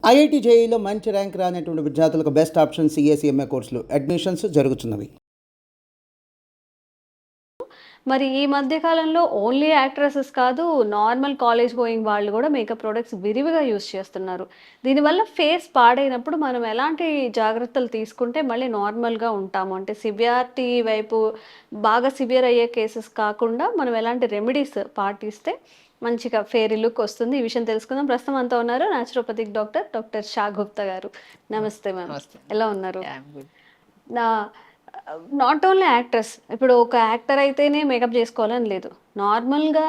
IIT జేఈలో మంచి rank రానటువంటి విద్యార్థులకు బెస్ట్ ఆప్షన్ సిఏసీఎంఏ కోర్సులు అడ్మిషన్స్ జరుగుతున్నవి. మరి ఈ మధ్య కాలంలో ఓన్లీ యాక్ట్రెసెస్ కాదు, నార్మల్ కాలేజ్ గోయింగ్ వాళ్ళు కూడా మేకప్ ప్రొడక్ట్స్ విరివిగా యూజ్ చేస్తున్నారు. దీనివల్ల ఫేస్ పాడైనప్పుడు మనం ఎలాంటి జాగ్రత్తలు తీసుకుంటే మళ్ళీ నార్మల్‌గా ఉంటాము? అంటే సివియారిటీ వైపు బాగా సివియర్ అయ్యే కేసెస్ కాకుండా మనం ఎలాంటి రెమెడీస్ పాటిస్తే మంచిగా ఫెయిరీ లుక్ వస్తుంది? ఈ విషయం తెలుసుకుందాం. ప్రస్తుతం మనతో ఉన్నారు న్యాచురోపతిక్ డాక్టర్ షా గుప్తా గారు. నమస్తే మ్యామ్. నమస్తే. ఎలా ఉన్నారు? యాహ్! I'm good. నా నాట్ ఓన్లీ యాక్టర్స్. ఇప్పుడు ఒక యాక్టర్ అయితేనే మేకప్ చేసుకోవాలని లేదు. నార్మల్‌గా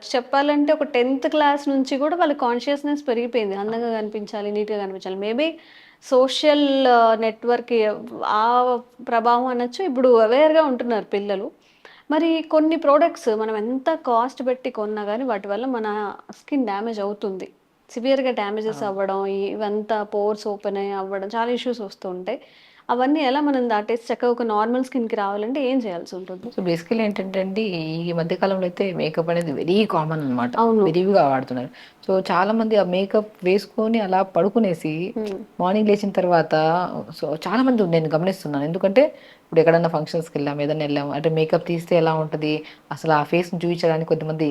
చెప్పాలంటే ఒక 10థ్ క్లాస్ నుంచి కూడా వాళ్ళ కాన్షియస్‌నెస్ పెరిగిపోయింది. అందంగా కనిపించాలి, నీట్‌గా కనిపించాలి. మేబీ సోషల్ నెట్‌వర్క్ ఆ ప్రభావం అనొచ్చు. ఇప్పుడు అవేర్‌గా ఉంటున్నారు పిల్లలు. మరి కొన్ని ప్రొడక్ట్స్ మనం ఎంత కాస్ట్ పెట్టి కొన్నా గానీ వాటి వల్ల మన స్కిన్ డ్యామేజ్ అవుతుంది. సివియర్‌గా డ్యామేజెస్ అవును. అవ్వడం, ఇవంతా పోర్స్ ఓపెన్ అవ్వడం చాలా ఇష్యూస్ వస్తూ ఉంటాయి. అవన్నీ ఎలా మనం దాటేసి చక్కగా ఒక నార్మల్ స్కిన్‌కి రావాలంటే ఏం చేయాల్సి ఉంటుంది? సో, బేసికల్లీ ఏంటంటే అండి, ఈ మధ్య కాలంలో అయితే మేకప్ అనేది వెరీ కామన్ అనమాట. అవును. విరివిగా వాడుతున్నారు. సో, చాలామంది ఆ మేకప్ వేసుకొని అలా పడుకునేసి హ్మ్. మార్నింగ్ లేచిన తర్వాత చాలామంది నేను గమనిస్తున్నాను. ఎందుకంటే ఇప్పుడు ఎక్కడన్నా ఫంక్షన్స్‌కెళ్ళాం, ఏదైనా ఎళ్ళాము అంటే మేకప్ తీస్తే ఎలా ఉంటది? అసలు ఆ ఫేస్‌ని చూయించడానికి కొంతమంది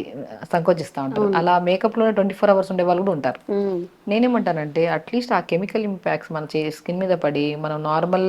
సంకోచిస్తా ఉంటారు. అవును. అలా మేకప్‌లోనే 24 అవర్స్ ఉండేవాళ్ళు కూడా ఉంటారు. హ్మ్. నేనేమంటానంటే అట్‌లీస్ట్ ఆ కెమికల్ ఇంపాక్ట్స్ మన స్కిన్ మీద పడి మనం నార్మల్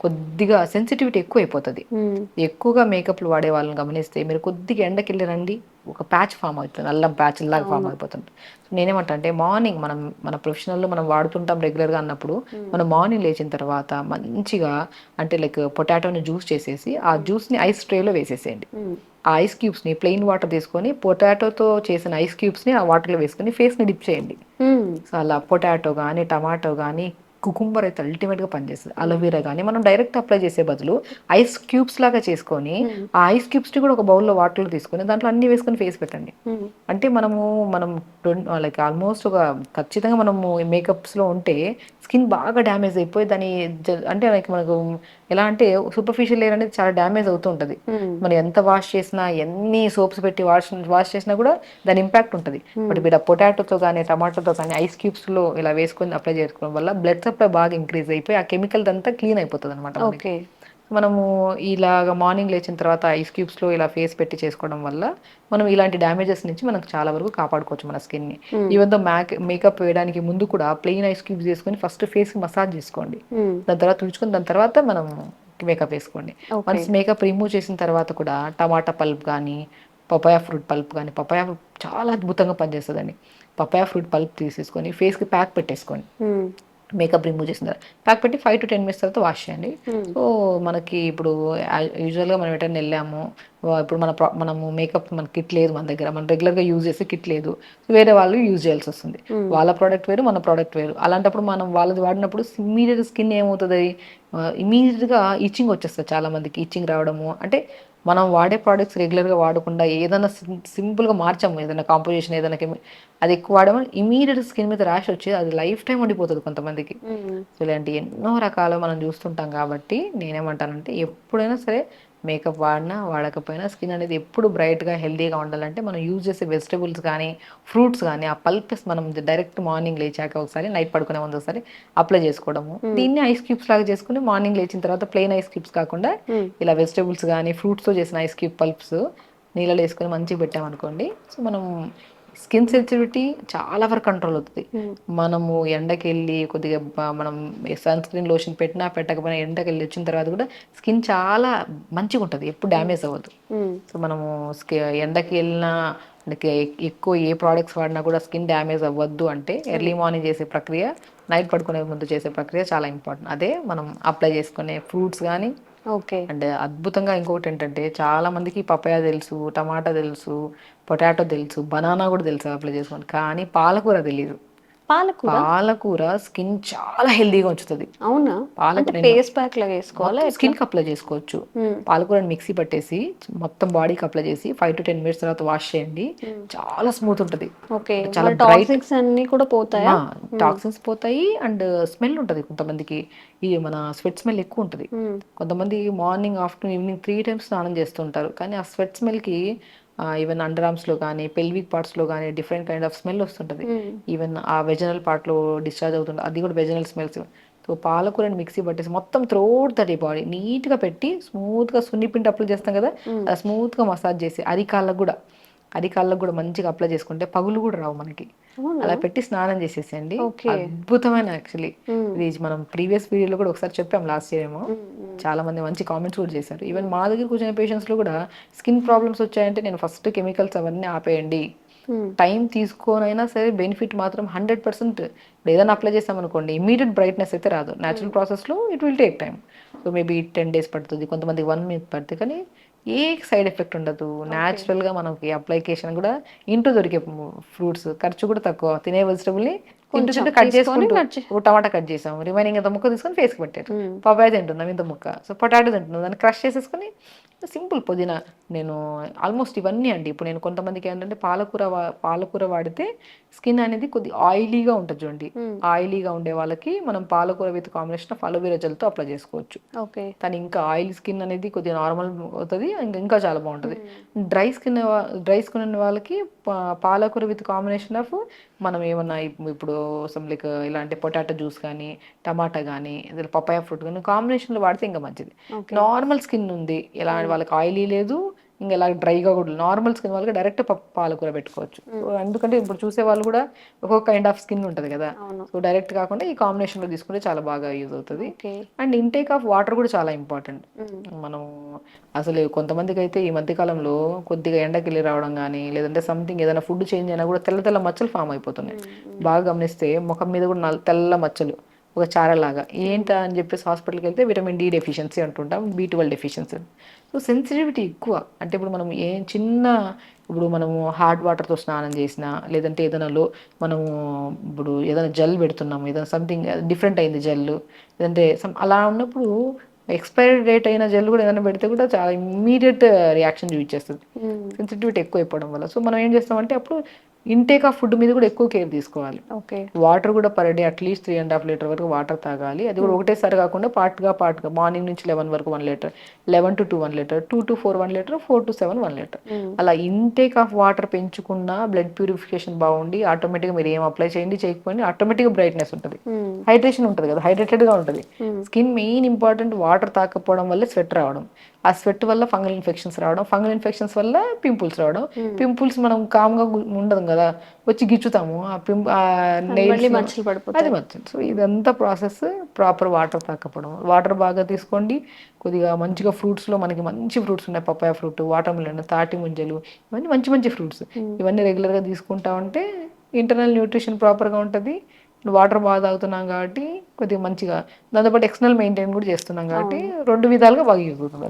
కొద్దిగా సెన్సిటివిటీ ఎక్కువైపోతది. హ్మ్. ఎక్కువగా మేకప్‌లు వాడే వాళ్ళని గమనిస్తే మీరు కొద్దిగా ఎండకెళ్ళి రండి, ఒక ప్యాచ్ ఫార్మ్ అవుతుంది. అల్లం ప్యాచ్‌లాగా ఫార్మ్ అవును. అయిపోతుంది. సో, నేనేమంటా అంటే మార్నింగ్ మన ప్రొఫెషనల్‌లో మనం వాడుతుంటాం రెగ్యులర్‌గా అన్నప్పుడు, హ్మ్. మనం మార్నింగ్ లేచిన తర్వాత మంచిగా అంటే లైక్ పొటాటోని జ్యూస్ చేసేసి, ఆ జ్యూస్‌ని ఐస్ ట్రేలో వేసేసేయండి. హ్మ్. ఆ ఐస్ క్యూబ్స్‌ని ప్లెయిన్ వాటర్ తీసుకొని పొటాటోతో చేసిన ఐస్ క్యూబ్స్‌ని ఆ వాటర్‌లో వేసుకొని ఫేస్‌ని డిప్ చేయండి. హ్మ్. సో, అలా పొటాటో గానీ, టమాటో గానీ, కుకుంబర్ అయితే అల్టిమేట్‌గా పనిచేస్తది. హ్మ్. అలోవెరా గానీ, మనం డైరెక్ట్ అప్లై చేసే బదులు ఐస్ క్యూబ్స్ లాగా చేసుకొని, హ్మ్. ఆ ఐస్ క్యూబ్స్‌ని కూడా ఒక బౌల్‌లో వాటర్‌లో తీసుకొని, దాంట్లో అన్నీ వేసుకొని ఫేస్ పెట్టండి. హ్మ్. అంటే మనం లైక్ ఆల్మోస్ట్ ఒక ఖచ్చితంగా మనము మేకప్స్‌లో ఉంటే స్కిన్ బాగా డ్యామేజ్ అయిపోయి దాని అంటే లైక్ మనకు ఎలా అంటే సూపర్ఫిషియల్ లేయర్ అనేది చాలా డ్యామేజ్ అవుతూ ఉంటది. హ్మ్. మనం ఎంత వాష్ చేసినా, ఎన్ని సోప్స్ పెట్టి వాష్ చేసినా కూడా దాని ఇంపాక్ట్ ఉంటది. బట్ హ్మ్. వీళ్ళ పొటాటోతో గానీ, టమాటోతో కానీ ఐస్ క్యూబ్స్‌లో ఇలా వేసుకొని అప్లై చేసుకోవడం వల్ల బ్లడ్ సప్లై బాగా ఇంక్రీజ్ అయిపోయి ఆ కెమికల్ దంతా క్లీన్ అయిపోతదనమాట మనకి. ఓకే. మనము ఇలాగ మార్నింగ్ లేచిన తర్వాత ఐస్ క్యూబ్స్‌లో ఇలా ఫేస్ పెట్టి చేసుకోవడం వల్ల మనం ఇలాంటి డ్యామేజెస్ నుంచి మనం చాలా వరకు కాపాడుకోవచ్చు మన స్కిన్‌ని. హ్మ్. ఈవెన్ దో మేకప్ వేయడానికి ముందు కూడా ప్లెయిన్ ఐస్ క్యూబ్స్ చేసుకొని ఫస్ట్ ఫేస్‌కి మసాజ్ చేసుకోండి. హ్మ్. దాని తర్వాత తుడుచుకొని దాని తర్వాత మనం మేకప్ వేసుకోండి. ఓకే. వన్స్ మేకప్ రిమూవ్ చేసిన తర్వాత కూడా టమాటా పల్ప్ గానీ, పపాయ ఫ్రూట్ పల్ప్ గానీ, పపాయ చాలా అద్భుతంగా పనిచేస్తదండి. పపాయ ఫ్రూట్ పల్ప్ తీసేసుకొని ఫేస్‌కి ప్యాక్ పెట్టేసుకోండి. హ్మ్. మేకప్ రిమూవ్ చేసిన తర్వాత ప్యాక్ పెట్టి 5-10 మినిట్స్ తర్వాత వాష్ చేయండి. హ్మ్. సో, మనకి ఇప్పుడు యూజువల్‌గా మనం ఎటైనా ఎళ్ళాము. ఇప్పుడు మనము మేకప్ మన కిట్ లేదు మన దగ్గర. మనం రెగ్యులర్‌గా యూజ్ చేసే కిట్ లేదు. వేరే వాళ్ళు యూజ్ చేయాల్సొస్తుంది. హ్మ్. వాళ్ళ ప్రొడక్ట్ వేరు, మన ప్రొడక్ట్ వేరు. అలాంటప్పుడు మనం వాళ్ళది వాడినప్పుడు ఇమ్మీడియేట్‌గా స్కిన్ ఏమవుతది? ఇమ్మీడియేట్‌గా ఇచ్చింగ్ వచ్చేస్తది చాలా మందికి. ఇచ్చింగ్ రావడము అంటే మనం వాడే ప్రొడక్ట్స్ రెగ్యులర్‌గా వాడకుండా ఏదైనా సింపుల్‌గా మార్చాము. ఏదైనా కాంపోజిషన్ ఏదైనా అది ఎక్కువ వాడామా ఇమ్మీడియేట్‌గా స్కిన్ మీద ర్యాష్ వచ్చి అది లైఫ్ టైమ్ ఉండిపోతది కొంతమందికి. హ్మ్. సో, ఇలాంటి ఎన్నో రకాలు మనం చూస్తుంటాం కాబట్టి నేనేమంటానంటే ఎప్పుడైనా సరే మేకప్ వాడినా, వాడకపోయినా స్కిన్ అనేది ఎప్పుడు బ్రైట్‌గా, హెల్తీగా ఉండాలంటే మనం యూజ్ చేసే వెజిటబుల్స్ గానీ, ఫ్రూట్స్ గానీ, ఆ పల్పెస్ మనం డైరెక్ట్ మార్నింగ్ లేచాక ఒకసారి, నైట్ పడుకునే ముందు ఒకసారి అప్లై చేసుకోవడము. హ్మ్. దీన్ని ఐస్ క్యూబ్స్ లాగా చేసుకొని మార్నింగ్ లేచిన తర్వాత ప్లెయిన్ ఐస్ క్యూబ్స్ కాకుండా హ్మ్. ఇలా వెజిటబుల్స్ గానీ, ఫ్రూట్స్‌తో చేసిన ఐస్ క్యూబ్ పల్ప్స్ నీళ్ళలో వేసుకొని మంచిగా పెట్టామనుకోండి. సో, మనం స్కిన్ సెన్సిటివిటీ చాలా వరకు కంట్రోల్ అవుతది. హ్మ్. మనము ఎండకెళ్ళి కొద్దిగా మనం సన్ స్క్రీన్ లోషన్ పెట్టినా, పెట్టకపోయినా ఎండకెళ్ళి వచ్చిన తర్వాత కూడా స్కిన్ చాలా మంచిగుంటది. ఎప్పుడు హ్మ్. డ్యామేజ్ అవ్వదు. హ్మ్. సో, మనము ఎండకి ఎళ్ళినా మనకి ఎక్కువ ఏ ప్రొడక్ట్స్ వాడినా కూడా స్కిన్ డ్యామేజ్ అవ్వద్దు అంటే హ్మ్. ఎర్లీ మార్నింగ్ చేసే ప్రక్రియ, నైట్ పడుకునే ముందు చేసే ప్రక్రియ చాలా ఇంపార్టెంట్. అదే మనం అప్లై చేసుకునే ఫ్రూట్స్ గానీ ఓకే. అండ్ అద్భుతంగా ఇంకొకటేంటంటే చాలా మందికి పపాయ తెలుసు, టమాటా తెలుసు, పొటాటో తెలుసు, బనానా కూడా తెలుసు అప్లై చేసుకోవడం. కానీ పాలకూర తెలీదు. పాలకూర? పాలకూర స్కిన్ చాలా హెల్తీగా ఉంచుతది. అవునా? అంటే పాలకూర నేను ఫేస్ ప్యాక్ లాగా ఏసుకోవాలా మొత్తం ఎట్లా? స్కిన్‌కి అప్లై చేసుకోవచ్చు. హ్మ్. పాలకూరని మిక్సీ పట్టేసి మొత్తం బాడీకి అప్లై చేసి 5-10 మినిట్స్ తర్వాత వాష్ చేయండి. హ్మ్. చాలా స్మూత్ ఉంటది. ఓకే. అంటే చాలా మరి బ్రైట్ టాక్సిక్స్ అన్నీ కూడా పోతాయా? ఆ! హ్మ్. టాక్సిన్స్ పోతాయి అండ్ స్మెల్ ఉంటది కొంతమందికి. ఈ మన స్వెట్ స్మెల్ ఎక్కువుంటది. హ్మ్. కొంతమంది మార్నింగ్, ఆఫ్టర్‌నూన్, ఈవినింగ్ 3 టైమ్స్ స్నానం చేస్తుంటారు. కానీ ఆ స్వెట్ స్మెల్‌కి ఈవెన్ అండర్ ఆర్మ్స్లో కానీ పెల్విక్ పార్ట్స్లో కానీ డిఫరెంట్ కైండ్ ఆఫ్ స్మెల్ వస్తుంటుంది. ఈవెన్ ఆ వెజనల్ పార్ట్లో డిశ్చార్జ్ అవుతుంది, అది కూడా వెజనల్ స్మెల్స్. సో పాలకూరని మిక్సీ పట్టేసి మొత్తం త్రోట్ దట్ బాడీ నీట్గా పెట్టి స్మూత్గా సున్నిపిండి అప్లై చేస్తాం కదా, అలా స్మూత్గా మసాజ్ చేసి అరికాళ్ళకు కూడా మంచిగా అప్లై చేసుకుంటే పగులు కూడా రావు మనకి. అలా పెట్టి స్నానం చేసేసేయండి, అద్భుతమైన యాక్చువల్లీ. ఇది మనం ప్రీవియస్ వీడియోలో కూడా ఒకసారి చెప్పాం లాస్ట్ ఇయర్ ఏమో, చాలా మంది మంచి కామెంట్స్ కూడా చేశారు. ఈవెన్ మా దగ్గర కూర్చున్న పేషెంట్స్లో కూడా స్కిన్ ప్రాబ్లమ్స్ వచ్చాయంటే నేను ఫస్ట్ కెమికల్స్ అవన్నీ ఆపేయండి, టైం తీసుకోనైనా సరే బెనిఫిట్ మాత్రం 100%. ఏదైనా అప్లై చేస్తామనుకోండి ఇమీడియట్ బ్రైట్నెస్ అయితే రాదు, న్యాచురల్ ప్రాసెస్లో it will take time. So maybe 10 days పడుతుంది, కొంతమందికి 1 minute పడుతుంది, కానీ ఏ సైడ్ ఎఫెక్ట్ ఉండదు. న్యాచురల్గా మనకి అప్లికేషన్ కూడా ఇంట్లో దొరికే ఫ్రూట్స్, ఖర్చు కూడా తక్కువ. తినే వెజిటబుల్ని ఇంటి కట్ చేసుకుంటూ టమాటా కట్ చేసాం, రిమైనింగ్ ఇంత ముక్క తీసుకొని ఫేస్కి పెట్టారు. పపాయ తింటున్నాం ఇంత ముక్క, సో పొటాటో తింటున్నాం, దాన్ని క్రష్ చేసేసుకొని సింపుల్ పుదీనా. నేను ఆల్మోస్ట్ ఇవన్నీ అండి. ఇప్పుడు నేను కొంతమందికి ఏంటంటే పాలకూర వాడితే స్కిన్ అనేది కొద్ది ఆయిలీగా ఉంటుంది చూడండి, ఆయిలీగా ఉండే వాళ్ళకి మనం పాలకూర విత్ కాంబినేషన్ ఆఫ్ అలోవెరా జెల్తో అప్లై చేసుకోవచ్చు. కానీ ఇంకా ఆయిల్ స్కిన్ అనేది కొద్దిగా నార్మల్ అవుతుంది, ఇంకా చాలా బాగుంటుంది. డ్రై స్కిన్ ఉన్న వాళ్ళకి పాలకూర విత్ కాంబినేషన్ ఆఫ్ మనం ఏమన్నా ఇప్పుడు లైక్ ఇలాంటి పొటాటో జ్యూస్ కానీ టమాటా కానీ పపాయ ఫ్రూట్ కానీ కాంబినేషన్లో వాడితే ఇంకా మంచిది. నార్మల్ స్కిన్ ఉంది, ఇలా వాళ్ళకి ఆయిలీ లేదు, ఇంకా ఇలా డ్రైగా కూడా నార్మల్ స్కిన్ వాళ్ళకి డైరెక్ట్ పాలకూర పెట్టుకోవచ్చు. ఎందుకంటే ఇప్పుడు చూసే వాళ్ళు కూడా ఒక్కొక్క కైండ్ ఆఫ్ స్కిన్ ఉంటుంది కదా, సో డైరెక్ట్ కాకుండా ఈ కాంబినేషన్లో తీసుకుంటే చాలా బాగా యూజ్ అవుతుంది. అండ్ ఇంటేక్ ఆఫ్ వాటర్ కూడా చాలా ఇంపార్టెంట్. మనం అసలు కొంతమందికి అయితే ఈ మధ్యకాలంలో కొద్దిగా ఎండకి వెళ్ళి రావడం కానీ లేదంటే సంథింగ్ ఏదైనా ఫుడ్ చేంజ్ అయినా కూడా తెల్ల మచ్చలు ఫామ్ అయిపోతున్నాయి. బాగా గమనిస్తే ముఖం మీద కూడా తెల్ల మచ్చలు ఒక చారలాగా. ఏంటా అని చెప్పేసి హాస్పిటల్కి వెళ్తే విటమిన్ డి డెఫిషియన్సీ అంటుంటాం, B12 డెఫిషియన్సీ. సో సెన్సిటివిటీ ఎక్కువ. అంటే ఇప్పుడు మనం ఇప్పుడు మనము హాట్ వాటర్తో స్నానం చేసినా లేదంటే మనము ఇప్పుడు ఏదైనా జెల్ పెడుతున్నాము, ఏదైనా సంథింగ్ డిఫరెంట్ అయింది జెల్, లేదంటే అలా ఉన్నప్పుడు ఎక్స్పైరీ డేట్ అయిన జెల్ కూడా ఏదైనా పెడితే కూడా చాలా ఇమ్మీడియట్ రియాక్షన్ చూపించేస్తుంది, సెన్సిటివిటీ ఎక్కువ అయిపోవడం వల్ల. సో మనం ఏం చేస్తామంటే అప్పుడు ఇంటేక్ ఆఫ్ ఫుడ్ మీద కూడా ఎక్కువ కేర్ తీసుకోవాలి. వాటర్ కూడా పర్ డే అట్లీస్ట్ 3.5 లీటర్ వరకు వాటర్ తాగాలి. అది కూడా ఒకటేసారి కాకుండా పార్ట్గా మార్నింగ్ నుంచి 11 వరకు 1 litre, 11 to 2 1 litre, 2 to 4 1 litre, 4 to 7 1 litre. అలా ఇంటేక్ ఆఫ్ వాటర్ పెంచుకున్న బ్లడ్ ప్యూరిఫికేషన్ బాగుండి ఆటోమేటిక్గా మీరు ఏం అప్లై చేయండి చేయకపోయింది ఆటోమేటిక్గా బ్రైట్నెస్ ఉంటుంది, హైడ్రేషన్ ఉంటుంది కదా, హైడ్రేటెడ్గా ఉంటుంది. Skin main important. వాటర్ తాకపోవడం వల్ల స్వెట్ రావడం, ఆ స్వెట్ వల్ల ఫంగల్ ఇన్ఫెక్షన్స్ రావడం, ఫంగల్ ఇన్ఫెక్షన్స్ వల్ల పింపుల్స్ రావడం. పింపుల్స్ మనం కామ్గా ఉండదు కదా, వచ్చి గిచ్చుతాము, అది మచ్చలు. సో ఇదంతా ప్రాసెస్ ప్రాపర్ వాటర్ తాకపోవడం. వాటర్ బాగా తీసుకోండి, కొద్దిగా మంచిగా ఫ్రూట్స్లో మనకి మంచి ఫ్రూట్స్ ఉన్నాయి, పపాయ ఫ్రూట్, వాటర్ మిలన్, తాటి ముంజలు, ఇవన్నీ మంచి ఫ్రూట్స్. ఇవన్నీ రెగ్యులర్గా తీసుకుంటా ఉంటే ఇంటర్నల్ న్యూట్రిషన్ ప్రాపర్గా ఉంటుంది. వాటర్ బాగా తాగుతున్నాం కాబట్టి కొద్దిగా మంచిగా, దాంతోపాటు ఎక్స్టర్నల్ మెయింటైన్ కూడా చేస్తున్నాం కాబట్టి 2 విధాలుగా బాగా యూజ్ అవుతుంది.